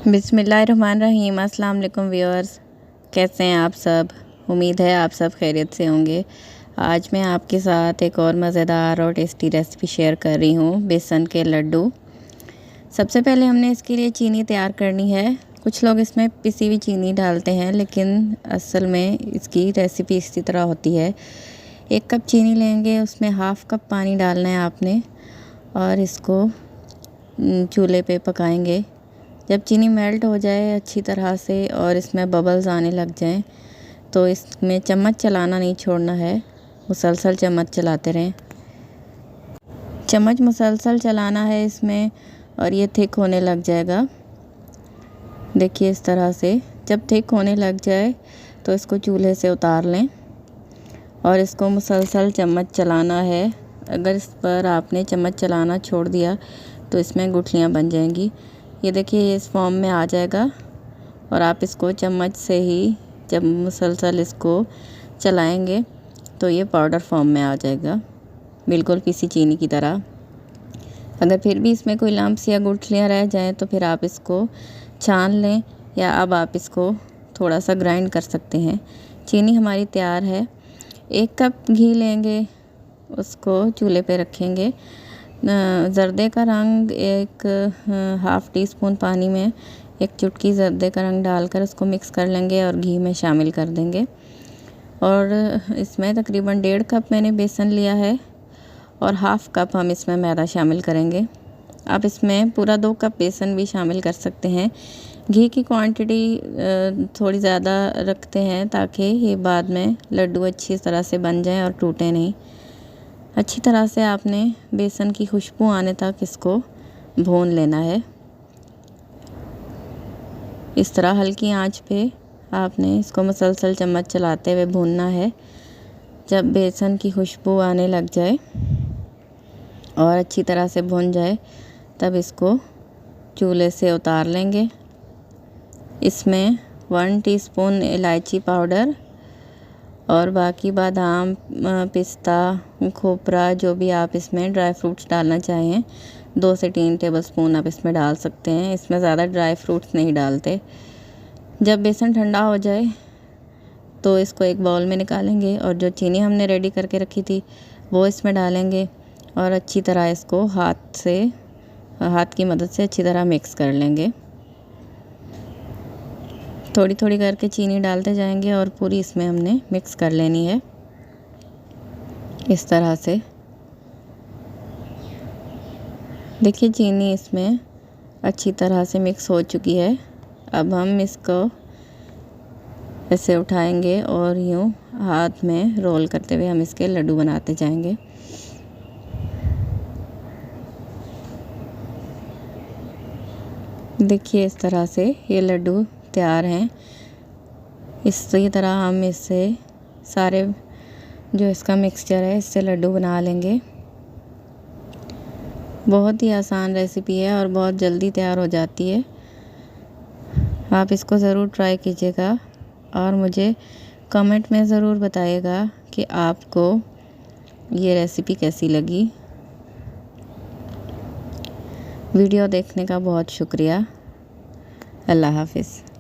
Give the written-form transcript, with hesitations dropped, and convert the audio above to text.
बिस्मिल्लाहिर्रहमानिर्रहीम। अस्सलाम वालेकुम व्यूअर्स, कैसे हैं आप सब? उम्मीद है आप सब खैरियत से होंगे। आज मैं आपके साथ एक और मज़ेदार और टेस्टी रेसिपी शेयर कर रही हूँ, बेसन के लड्डू। सबसे पहले हमने इसके लिए चीनी तैयार करनी है। कुछ लोग इसमें पिसी हुई चीनी डालते हैं, लेकिन असल में इसकी रेसिपी इसी तरह होती है। 1 कप चीनी लेंगे, उसमें हाफ़ कप पानी डालना है आपने और इसको चूल्हे पे पकाएंगे। जब चीनी मेल्ट हो जाए अच्छी तरह से और इसमें बबल्स आने लग जाएं, तो इसमें चम्मच चलाना नहीं छोड़ना है, मुसलसल चम्मच चलाते रहें। चम्मच मुसलसल चलाना है इसमें और ये थिक होने लग जाएगा। देखिए इस तरह से जब थिक होने लग जाए तो इसको चूल्हे से उतार लें और इसको मुसलसल चम्मच चलाना है। अगर इस पर आपने चम्मच चलाना छोड़ दिया तो इसमें गुठलियाँ बन जाएंगी। ये देखिए ये इस फॉर्म में आ जाएगा और आप इसको चम्मच से ही जब मुसलसल इसको चलाएंगे तो ये पाउडर फॉर्म में आ जाएगा, बिल्कुल पिसी चीनी की तरह। अगर फिर भी इसमें कोई लम्प्स या गुठलियाँ रह जाएं तो फिर आप इसको छान लें या अब आप इसको थोड़ा सा ग्राइंड कर सकते हैं। चीनी हमारी तैयार है। 1 कप घी लेंगे, उसको चूल्हे पे रखेंगे। ज़र्दे का रंग एक हाफ़ टी स्पून पानी में 1 चुटकी ज़र्दे का रंग डालकर उसको मिक्स कर लेंगे और घी में शामिल कर देंगे। और इसमें तकरीबन 1.5 कप मैंने बेसन लिया है और हाफ़ कप हम इसमें मैदा शामिल करेंगे। आप इसमें पूरा 2 कप बेसन भी शामिल कर सकते हैं। घी की क्वांटिटी थोड़ी ज़्यादा रखते हैं ताकि ये बाद में लड्डू अच्छी तरह से बन जाएं और टूटे नहीं। अच्छी तरह से आपने बेसन की खुशबू आने तक इसको भून लेना है। इस तरह हल्की आंच पे आपने इसको मुसलसल चम्मच चलाते हुए भूनना है। जब बेसन की खुशबू आने लग जाए और अच्छी तरह से भून जाए तब इसको चूल्हे से उतार लेंगे। इसमें 1 टीस्पून इलायची पाउडर और बाकी बादाम, पिस्ता, खोपरा, जो भी आप इसमें ड्राई फ्रूट्स डालना चाहें 2 से 3 टेबलस्पून आप इसमें डाल सकते हैं। इसमें ज़्यादा ड्राई फ्रूट्स नहीं डालते। जब बेसन ठंडा हो जाए तो इसको एक बाउल में निकालेंगे और जो चीनी हमने रेडी करके रखी थी वो इसमें डालेंगे और अच्छी तरह इसको हाथ की मदद से अच्छी तरह मिक्स कर लेंगे। थोड़ी थोड़ी करके चीनी डालते जाएंगे और पूरी इसमें हमने मिक्स कर लेनी है इस तरह से। देखिए चीनी इसमें अच्छी तरह से मिक्स हो चुकी है। अब हम इसको ऐसे उठाएंगे और यूँ हाथ में रोल करते हुए हम इसके लड्डू बनाते जाएंगे। देखिए इस तरह से ये लड्डू तैयार हैं। इसी तरह हम इससे सारे जो इसका मिक्सचर है इससे लड्डू बना लेंगे। बहुत ही आसान रेसिपी है और बहुत जल्दी तैयार हो जाती है। आप इसको ज़रूर ट्राई कीजिएगा और मुझे कमेंट में ज़रूर बताइएगा कि आपको ये रेसिपी कैसी लगी। वीडियो देखने का बहुत शुक्रिया। अल्लाह हाफ़िज़।